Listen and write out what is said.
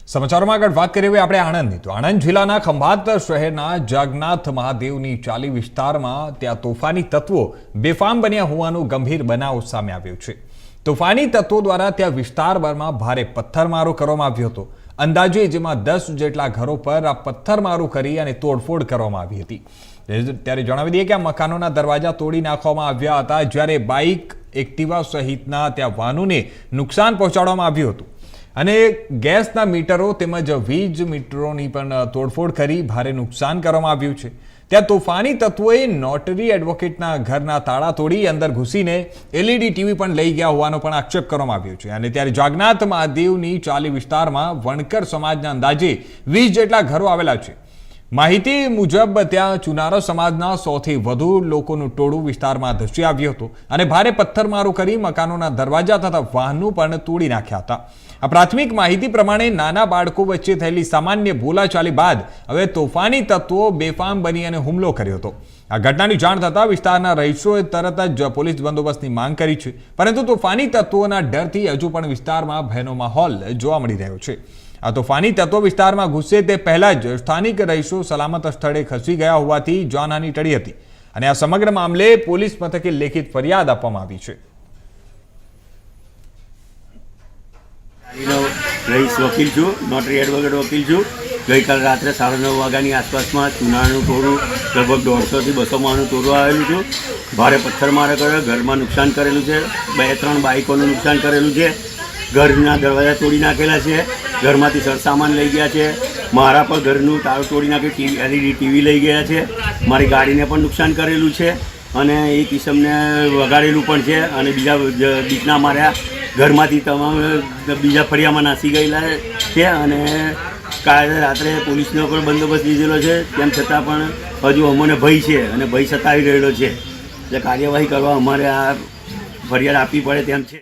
સમાચારોમાં આગળ વાત કરીએ હવે આપણે આણંદની તો આણંદ જિલ્લાના ખંભાત શહેરના જગન્નાથ મહાદેવની ચાલી વિસ્તારમાં ત્યાં તોફાની તત્વો બેફામ બન્યા હોવાનું ગંભીર બનાવ સામે આવ્યો છે। તોફાની તત્વો દ્વારા ત્યાં વિસ્તારમાં ભારે પથ્થરમારો કરવામાં આવ્યો હતો। અંદાજે જેમાં 10 જેટલા ઘરો પર આ પથ્થરમારો કરી અને તોડફોડ કરવામાં આવી હતી। ત્યારે જણાવી દઈએ કે આ મકાનોના દરવાજા તોડી નાખવામાં આવ્યા હતા, જ્યારે બાઇક, એક્ટિવા સહિતના ત્યાં વાહનોને નુકસાન પહોંચાડવામાં આવ્યું હતું અને ગેસના મીટરો તેમજ વીજ મીટરોની પણ તોડફોડ કરી ભારે નુકસાન કરવામાં આવ્યું છે। ત્યાં તોફાની તત્વોએ નોટરી એડવોકેટના ઘરના તાળા તોડી અંદર ઘૂસીને LED ટીવી પણ લઈ ગયા હોવાનો પણ આક્ષેપ કરવામાં આવ્યો છે। અને ત્યારે જગન્નાથ મહાદેવની ચાલી વિસ્તારમાં વણકર સમાજના અંદાજે 20 જેટલા ઘરો આવેલા છે। માહિતી મુજબ ત્યાં ચુનારો સમાજના 100થી વધુ લોકોનું ટોળું વિસ્તારમાં ધસી આવ્યું હતું અને ભારે પથ્થરમારો કરી મકાનોના દરવાજા તથા વાહનો પણ તોડી નાખ્યા હતા। આ પ્રાથમિક માહિતી પ્રમાણે નાના બાળકો વચ્ચે થયેલી સામાન્ય બોલાચાલી બાદ હવે તોફાની તત્વો બેફામ બની અને હુમલો કર્યો હતો। આ ઘટનાની જાણ થતાં વિસ્તારના રહીશોએ તરત જ પોલીસ બંદોબસ્તની માંગ કરી છે, પરંતુ તોફાની તત્વોના ડરથી હજુ પણ વિસ્તારમાં ભયનો માહોલ જોવા મળી રહ્યો છે। આ તોફાની તત્વો વિસ્તારમાં ઘૂસે તે પહેલા જ સ્થાનિક રહીશો સલામત સ્થળે ખસી ગયા હોવાથી જાનહાનિ ટળી હતી અને આ સમગ્ર મામલે પોલીસ મથકે લેખિત ફરિયાદ આપવામાં આવી છે। રહીશ વકીલ છું, નોટરી એડવોકેટ વકીલ છું। ગઈકાલ રાત્રે 9:30 વાગ્યાની આસપાસમાં ચુનારનું ટોળું લગભગ 150 થી 200 માણસનું ટોળું આવેલું છે। ભારે પથ્થરમારો કર્યો, ઘરમાં નુકસાન કરેલું છે, 2-3 બાઇકોનું નુકસાન કરેલું છે, ઘરના દરવાજા તોડી નાખેલા છે, ઘરમાંથી સરસામાન લઈ ગયા છે, મારા પર ઘરનું તાળું તોડી નાખી LED ટીવી લઈ ગયા છે, મારી ગાડીને પણ નુકસાન કરેલું છે અને એક કિસમને વગાડેલું પણ છે અને બીજા બીકના માર્યા ઘરમાંથી તમામ બીજા ફળિયામાં નાસી ગયેલા છે અને કાલે રાત્રે પોલીસનો પણ બંદોબસ્ત લીધેલો છે। તેમ છતાં પણ હજુ અમને ભય છે અને ભય સતાવી રહેલો છે, એટલે કાર્યવાહી કરવા અમારે આ ફરિયાદ આપવી પડે તેમ છે।